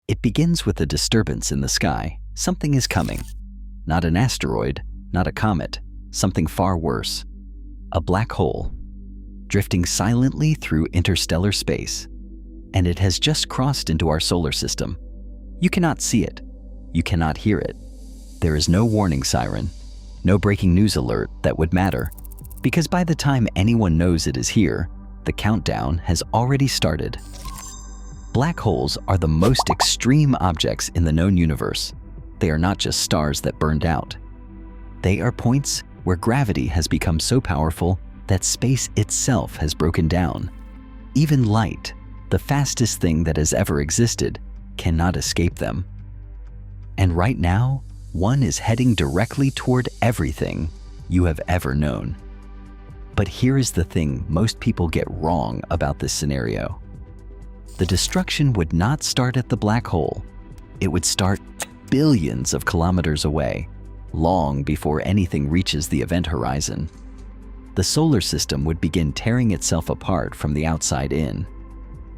It begins with a disturbance in the sky. Something is coming. Not an asteroid, not a comet, something far worse. A black hole, drifting silently through interstellar space. And it has just crossed into our solar system. You cannot see it. You cannot hear it. There is no warning siren, no breaking news alert that would matter, because by the time anyone knows it is here, the countdown has already started. Black holes are the most extreme objects in the known universe. They are not just stars that burned out. They are points where gravity has become so powerful that space itself has broken down. Even light, the fastest thing that has ever existed, cannot escape them. And right now, one is heading directly toward everything you have ever known. But here is the thing most people get wrong about this scenario. The destruction would not start at the black hole. It would start billions of kilometers away, long before anything reaches the event horizon. The solar system would begin tearing itself apart from the outside in.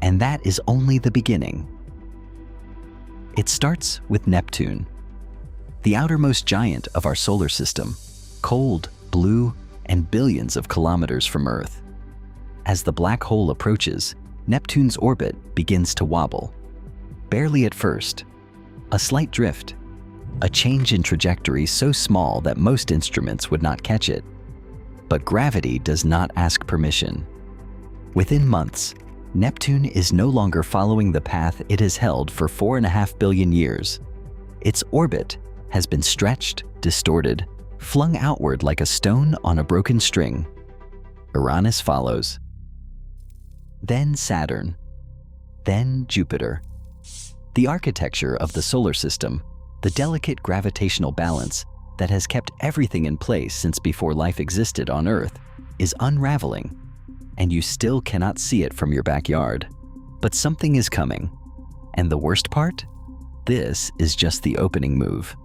And that is only the beginning. It starts with Neptune, the outermost giant of our solar system, cold, blue, and billions of kilometers from Earth. As the black hole approaches, Neptune's orbit begins to wobble. Barely at first. A slight drift. A change in trajectory so small that most instruments would not catch it. But gravity does not ask permission. Within months, Neptune is no longer following the path it has held for 4.5 billion years. Its orbit has been stretched, distorted, flung outward like a stone on a broken string. Uranus follows. Then Saturn. Then Jupiter. The architecture of the solar system, the delicate gravitational balance that has kept everything in place since before life existed on Earth, is unraveling, and you still cannot see it from your backyard. But something is coming. And the worst part? This is just the opening move.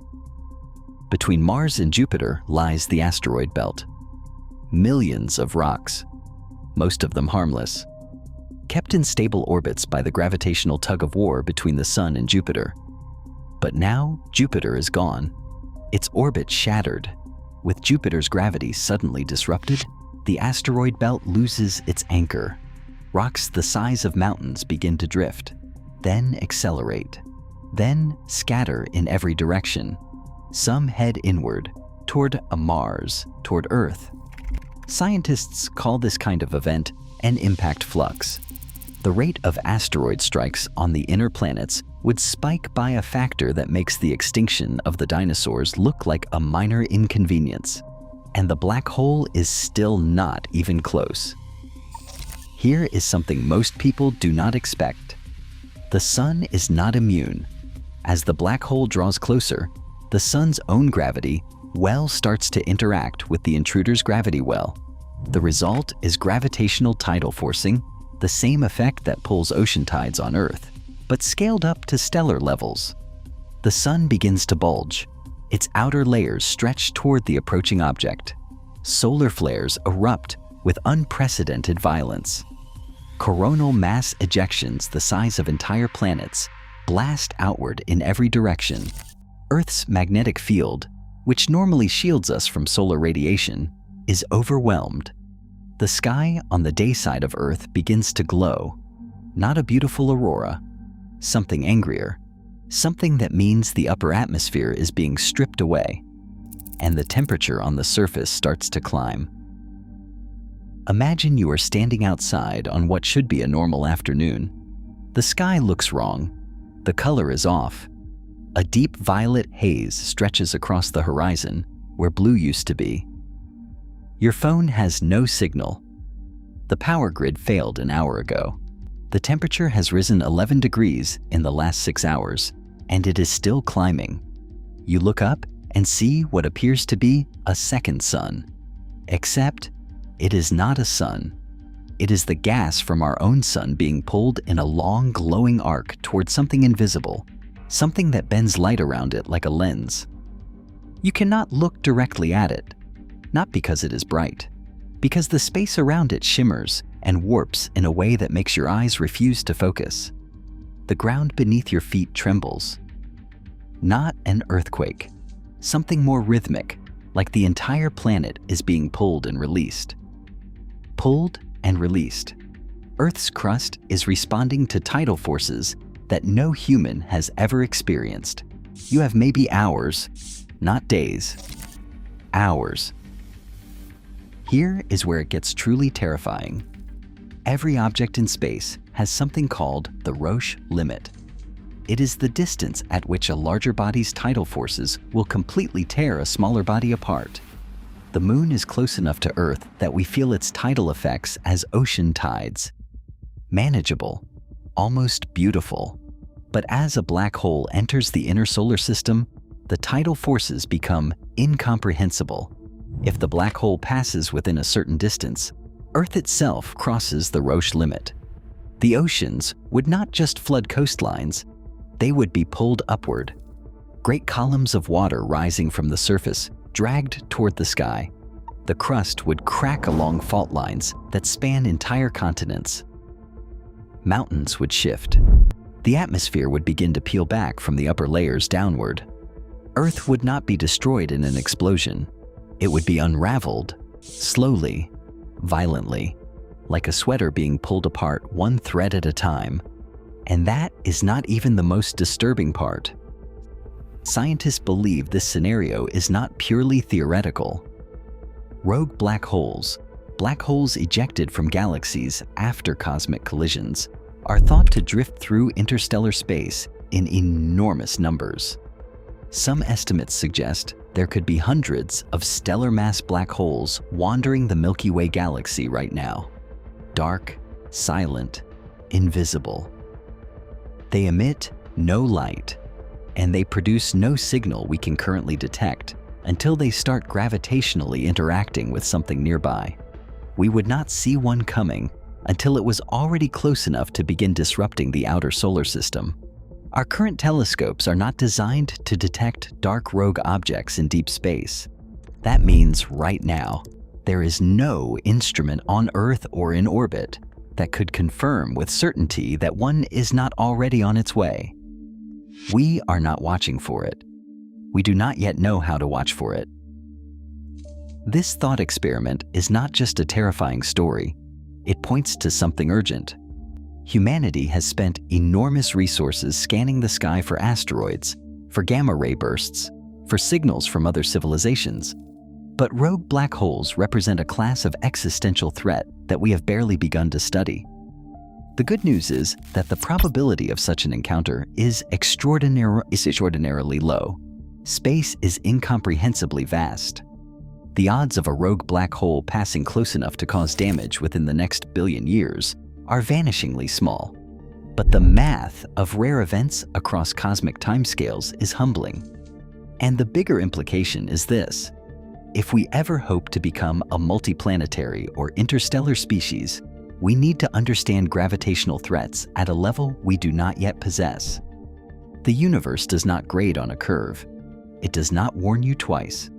Between Mars and Jupiter lies the asteroid belt. Millions of rocks, most of them harmless, kept in stable orbits by the gravitational tug-of-war between the Sun and Jupiter. But now Jupiter is gone, its orbit shattered. With Jupiter's gravity suddenly disrupted, the asteroid belt loses its anchor. Rocks the size of mountains begin to drift, then accelerate, then scatter in every direction. Some head inward, toward a Mars, toward Earth. Scientists call this kind of event an impact flux. The rate of asteroid strikes on the inner planets would spike by a factor that makes the extinction of the dinosaurs look like a minor inconvenience. And the black hole is still not even close. Here is something most people do not expect. The Sun is not immune. As the black hole draws closer, the Sun's own gravity well starts to interact with the intruder's gravity well. The result is gravitational tidal forcing, the same effect that pulls ocean tides on Earth, but scaled up to stellar levels. The Sun begins to bulge. Its outer layers stretch toward the approaching object. Solar flares erupt with unprecedented violence. Coronal mass ejections the size of entire planets blast outward in every direction. Earth's magnetic field, which normally shields us from solar radiation, is overwhelmed. The sky on the day side of Earth begins to glow. Not a beautiful aurora, something angrier, something that means the upper atmosphere is being stripped away, and the temperature on the surface starts to climb. Imagine you are standing outside on what should be a normal afternoon. The sky looks wrong. The color is off. A deep violet haze stretches across the horizon where blue used to be. Your phone has no signal. The power grid failed an hour ago. The temperature has risen 11 degrees in the last 6 hours, and it is still climbing. You look up and see what appears to be a second sun. Except, it is not a sun. It is the gas from our own sun being pulled in a long glowing arc towards something invisible, something that bends light around it like a lens. You cannot look directly at it, not because it is bright, because the space around it shimmers and warps in a way that makes your eyes refuse to focus. the ground beneath your feet trembles. Not an earthquake, something more rhythmic, like the entire planet is being pulled and released. Pulled and released. Earth's crust is responding to tidal forces that no human has ever experienced. You have maybe hours, not days, hours. Here is where it gets truly terrifying. Every object in space has something called the Roche limit. It is the distance at which a larger body's tidal forces will completely tear a smaller body apart. The moon is close enough to Earth that we feel its tidal effects as ocean tides. Manageable, almost beautiful. But as a black hole enters the inner solar system, the tidal forces become incomprehensible. If the black hole passes within a certain distance, Earth itself crosses the Roche limit. The oceans would not just flood coastlines, they would be pulled upward. Great columns of water rising from the surface, dragged toward the sky. The crust would crack along fault lines that span entire continents. Mountains would shift. The atmosphere would begin to peel back from the upper layers downward. Earth would not be destroyed in an explosion. It would be unraveled, slowly, violently, like a sweater being pulled apart one thread at a time. And that is not even the most disturbing part. Scientists believe this scenario is not purely theoretical. Rogue black holes ejected from galaxies after cosmic collisions, are thought to drift through interstellar space in enormous numbers. Some estimates suggest there could be hundreds of stellar mass black holes wandering the Milky Way galaxy right now. Dark, silent, invisible. They emit no light, and they produce no signal we can currently detect until they start gravitationally interacting with something nearby. We would not see one coming until it was already close enough to begin disrupting the outer solar system. Our current telescopes are not designed to detect dark rogue objects in deep space. That means right now, there is no instrument on Earth or in orbit that could confirm with certainty that one is not already on its way. We are not watching for it. We do not yet know how to watch for it. This thought experiment is not just a terrifying story. It points to something urgent. Humanity has spent enormous resources scanning the sky for asteroids, for gamma ray bursts, for signals from other civilizations. But rogue black holes represent a class of existential threat that we have barely begun to study. The good news is that the probability of such an encounter is extraordinarily low. Space is incomprehensibly vast. The odds of a rogue black hole passing close enough to cause damage within the next billion years are vanishingly small. But the math of rare events across cosmic timescales is humbling. And the bigger implication is this: if we ever hope to become a multiplanetary or interstellar species, we need to understand gravitational threats at a level we do not yet possess. The universe does not grade on a curve. It does not warn you twice.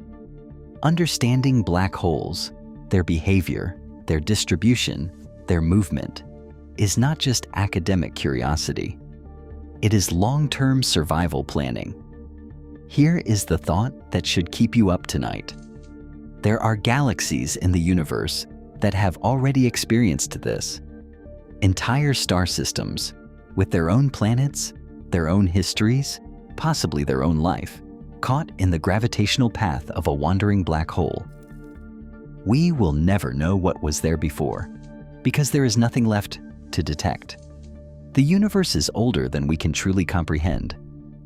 Understanding black holes, their behavior, their distribution, their movement, is not just academic curiosity. It is long-term survival planning. Here is the thought that should keep you up tonight. There are galaxies in the universe that have already experienced this. Entire star systems, with their own planets, their own histories, possibly their own life, caught in the gravitational path of a wandering black hole. We will never know what was there before, because there is nothing left to detect. The universe is older than we can truly comprehend,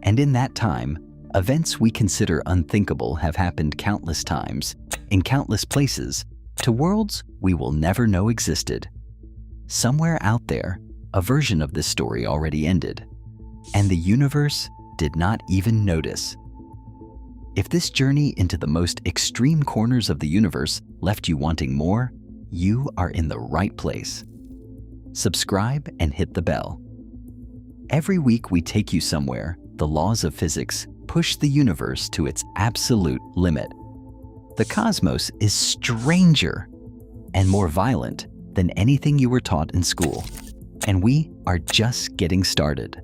and in that time, events we consider unthinkable have happened countless times, in countless places, to worlds we will never know existed. Somewhere out there, a version of this story already ended, and the universe did not even notice. If this journey into the most extreme corners of the universe left you wanting more, you are in the right place. Subscribe and hit the bell. Every week we take you somewhere the laws of physics push the universe to its absolute limit. The cosmos is stranger and more violent than anything you were taught in school, and we are just getting started.